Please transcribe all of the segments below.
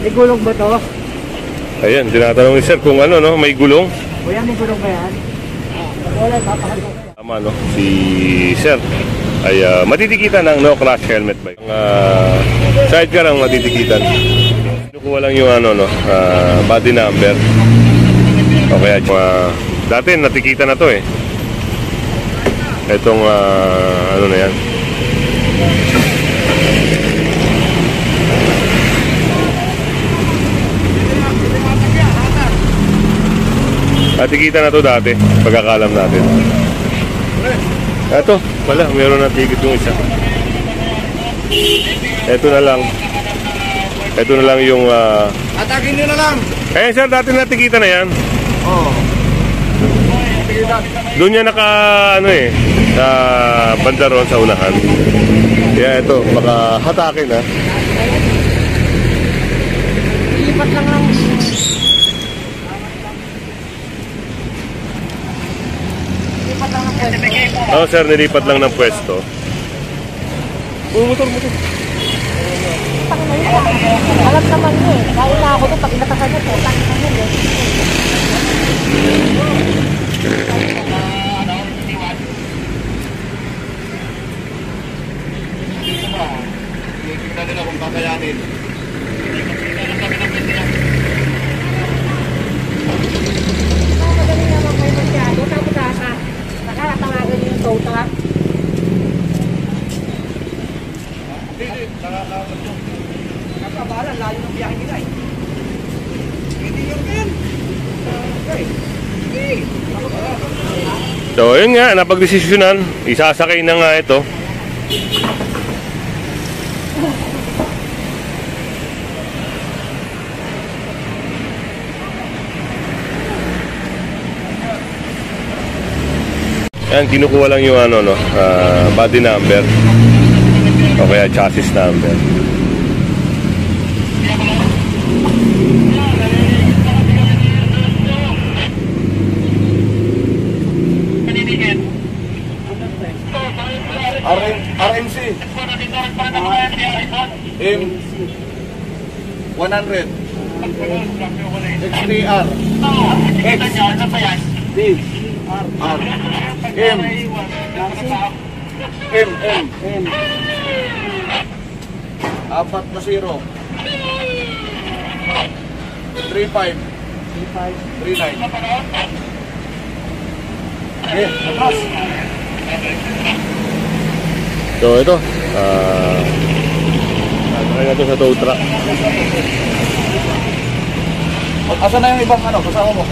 May gulong ba to? Ayan, tinatanong ni sir kung ano, no? May gulong? Kuya, may gulong ba yan? Wala, papakal. Tama, no? Si sir ay matitikitan ng no crash helmet bike. Sidecar ang matitikitan. Kinukuha lang yung ano, no? Body number. O kaya dati natikitan na to eh. Itong ano na yan. Natikitan na to dati, pagkakalam natin. Ito, wala, meron na ticket yung isa. Ito na lang. Ito na lang yung Atakin nyo na lang. eh sir, dati natikitan na yan. Oo. Doon niya naka ano eh, sa banda ron sa unahan. Kaya ito, baka hatakin ha. Ilipat lang lang. Ilipat lang ng pwesto. Oo sir, nilipat lang ng pwesto. Motor. Alam naman nyo eh. Kaya na ako doon pag inatasan nyo. Putang na nyo eh. Tignan nila kung kakayanin. Magaling naman kayo masyado. Tapos nakatawagan nyo yung tota. Nakabalan, layo ng biyahe nila eh. Hindi yung yan. So yun nga, napagdesisyonan. Isasakay na nga ito. Yan, kinukuha lang yung ano, no, body number o kaya chassis number. RMC M100 XTR X D R M apat na 0 35 39 okay, atras. So ito, nakakaya na ito sa tow truck. Asan na yung ibang ano, kasama mo?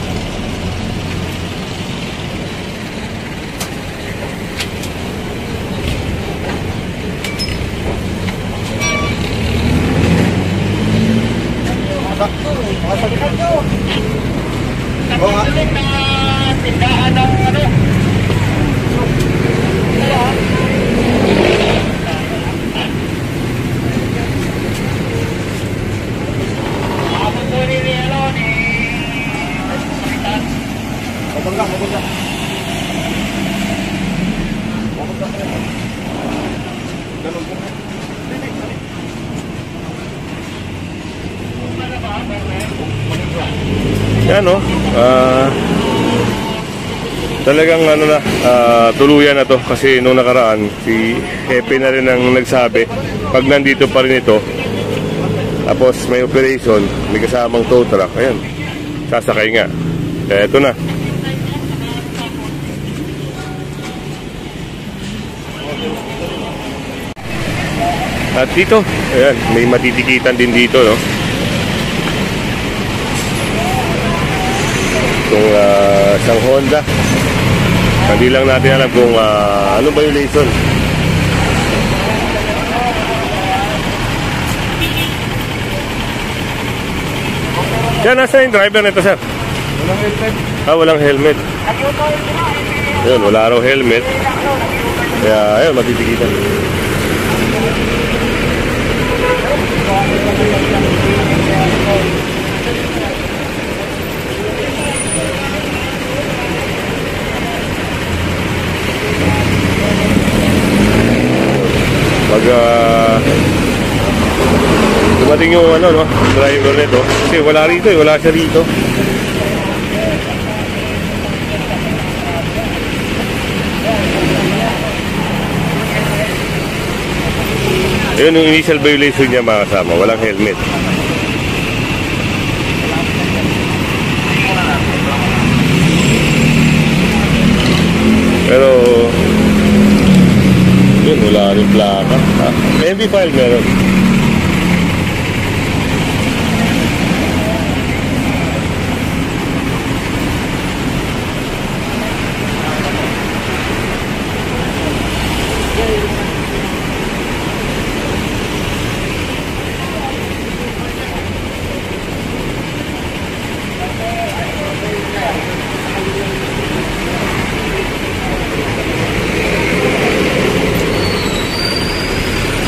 Tindahan ng ano? Yan no, talagang ano na, tuluyan na to kasi nung nakaraan si Hepe na rin ang nagsabi pag nandito pa rin ito tapos may operation, may kasamang tow truck, ayan, sasakay nga. Kaya ito na. At dito, ayan, may matitikitan din dito, no? Itong isang Honda. Hindi lang natin alam kung ano violation. Yan, nasa yung driver nito, sir? Walang helmet. Walang helmet. Ayun, wala raw helmet. Kaya, ayun, matitikitan. Pag natin yung ano, no, driver nito. Kasi wala rito eh, wala siya rito. Ayun yung initial violation niya mga kasama, walang helmet. Pero yun, wala rin plaka. MV file meron.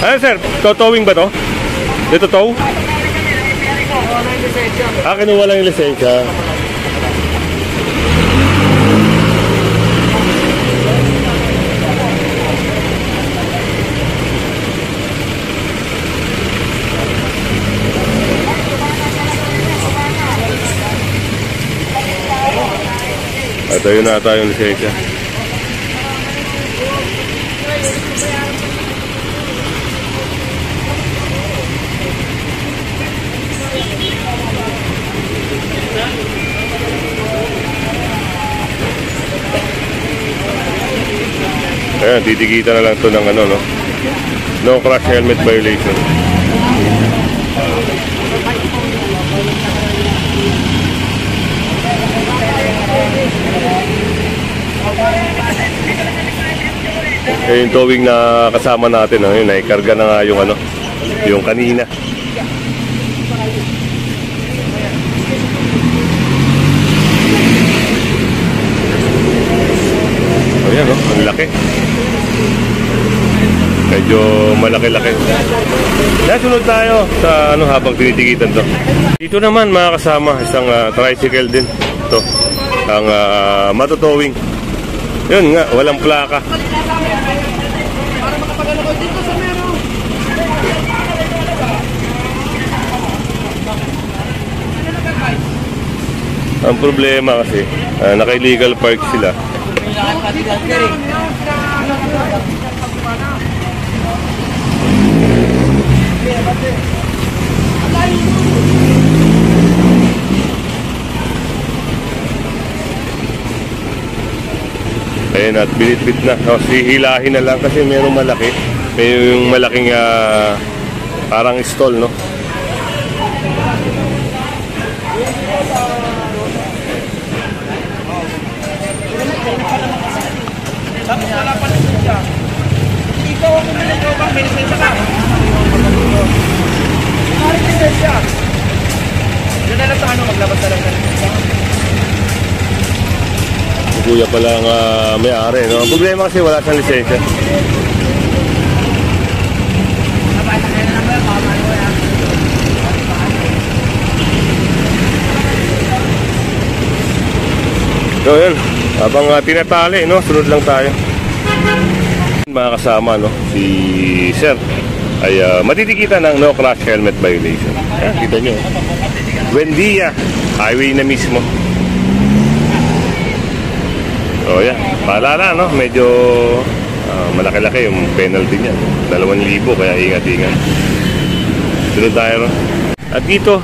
Ano sir, towing ba to? Dito tow? Kinuha lang yung lisensya. Ito yun na tayong lisensya. Ayan, titigita na lang to ng ano, no? No crash helmet violation. Yung towing na kasama natin, no? Yun, naikarga na nga yung ano, yung kanina. Ayan, no? Ang laki. Medyo malaki-laki. Nasunod tayo sa ano habang tinitikitan to. Dito naman mga kasama, isang tricycle din. Ito, ang matotowing. Yun nga, walang plaka. Ang problema kasi, naka-illegal park sila. Ayan, at binitbit na. Hihilahin na lang kasi mayroong malaki. May yung malaking parang stall, no? Tapos wala pa rin siya. Ikaw ako na ikaw bang may lisensya ka? May lisensya. Yun na lang sa ano, maglabas na lang sa lisensya. Kuya pala ang may-ari, no? Ang problema kasi wala siyang lisensya. So yun, habang tinatali, no? Sunod lang tayo. Mga kasama, no? Si Sir ay matitikitan ng no crash helmet violation. Kita nyo, Buendia highway na mismo. Oh yeah, paalala, no? Medyo malaki-laki yung penalty niya. 2,000, kaya ingat-ingat. Sunod tayo, no? At dito,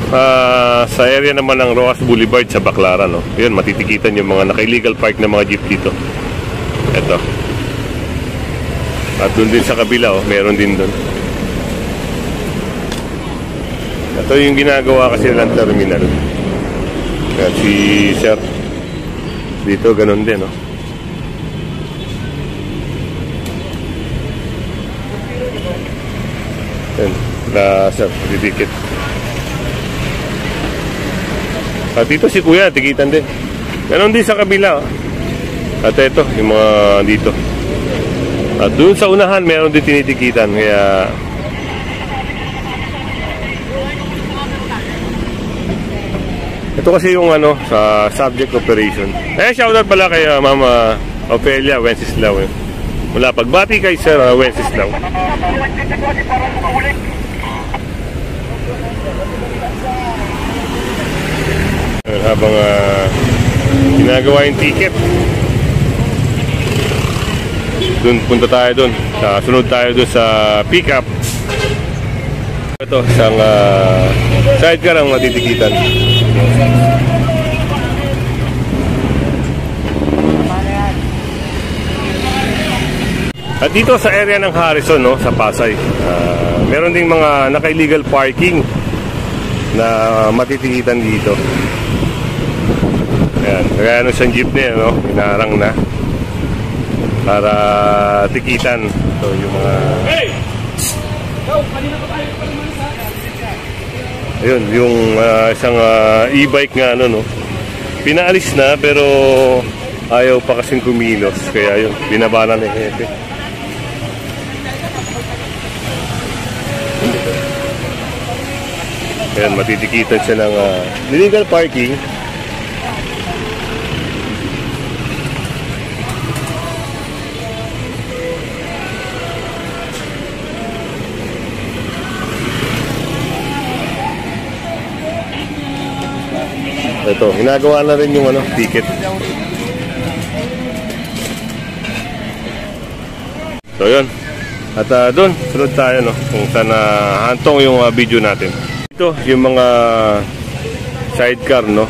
sa area naman ng Rojas Boulevard sa Baclaran, no? Yun, matitikitan yung mga naka-illegal park na mga jeep dito. Ito. At doon din sa kabila, oh, meron din doon. Ito yung ginagawa kasi ng terminal. At si Sir, dito ganun din, no? Yan, na Sir, didikit. At dito si Kuya, tikitan din. Ganon din sa kabila, oh. At ito, yung mga dito. At doon sa unahan, meron din tinitikitan. Kaya ito kasi yung ano, sa subject operation. Shoutout pala kay Mama Ofelia Wenceslao. Mula pagbati kay Sir Wenceslao. habang ginagawa yung ticket. Doon, punta tayo doon. Sunod tayo doon sa pick-up. Ito, isang sidecar ang matitikitan. At dito sa area ng Harrison, no, sa Pasay, meron ding mga naka-illegal parking na matitikitan dito. Ayan, kaya ano siyang jeepney, no, inarang na para tikitan. So yung mga ayun, yung isang e-bike nga, ano, no, pinaalis na pero ayaw pa kasing kumilos, kaya yun, binabana ni Hepe. Ayan, matitikitan siya ng illegal parking. Ito, ginagawa na rin yung ticket. So yun. At doon, sunod tayo, no, kung saan hantong yung video natin. Ito, yung mga sidecar, no,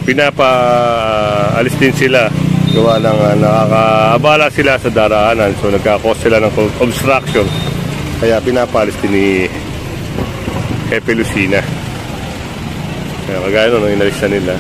pinapaalis din sila. Gawa ng nakakaabala sila sa daraanan. So nagkakos sila ng obstruction. Kaya pinapaalis din ni Hepe Lucina. Kaya kagaya nun, inalis na nila.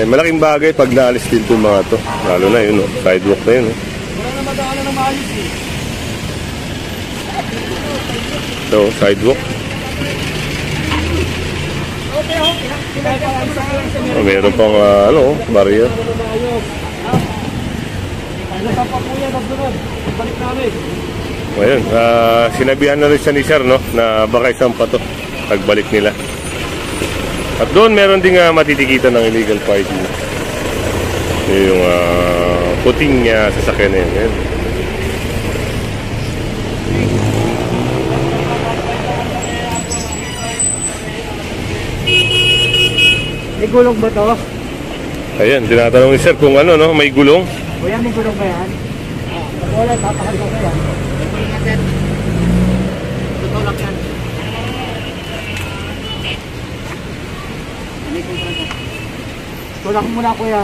Malaking bagay pag naalis din itong mga to. Lalo na yun, no? Sidewalk na yun. Wala na madaanan ng maalis eh. So, sidewalk. Meron pang barrier. Ayun, sinabihan na rin siya ni Sir, no, na baka isang pa to pagbalik nila. At doon meron ding matitikitan ng illegal parking. Yung puting sasakyan na yun. Ayan. May gulong ba to? Ayan, tinatanong ni Sir kung ano, no, may gulong. Kuya, may gulong ba yan? Wala, papakal ko yan. Tutulak yan. Tulak muna, kuya.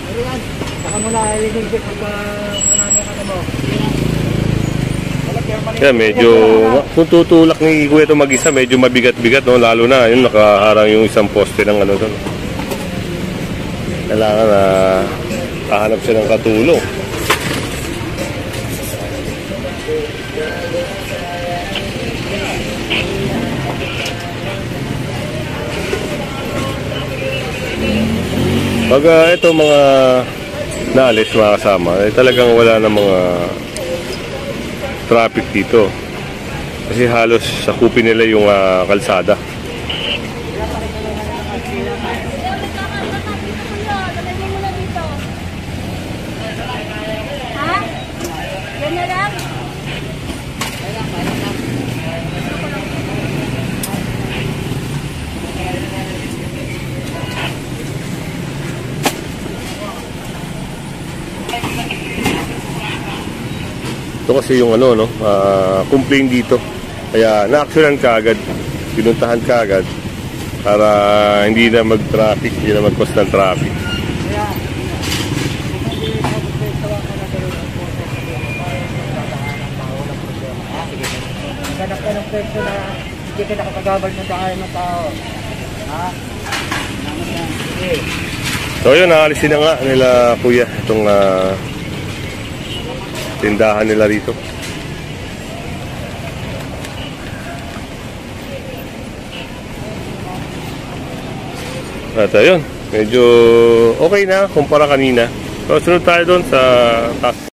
Pero yan, saka muna i-legit pagka ano mo. Yan, medyo, kung tutulak ni Kuya ito mag-isa, medyo mabigat-bigat, no? Lalo na, yun, nakaharang yung isang poste ng ano doon. Kailangan na kahanap siya ng katulong. Pag ito mga naalis, mga kasama, talagang wala na mga traffic dito. Kasi halos sakupin nila yung kalsada. Ito kasi yung complaint dito. Kaya na-actionan ka agad, pinuntahan ka agad para hindi na mag-traffic, hindi na mag-cause ng traffic. Ganap ka ng pwesto na hindi ka nakakagabal ng daan ng tao. Ha? So yun, naalisin na nga nila Kuya itong tindahan nila rito. At ayun, medyo okay na kumpara kanina. So sunod tayo doon sa task.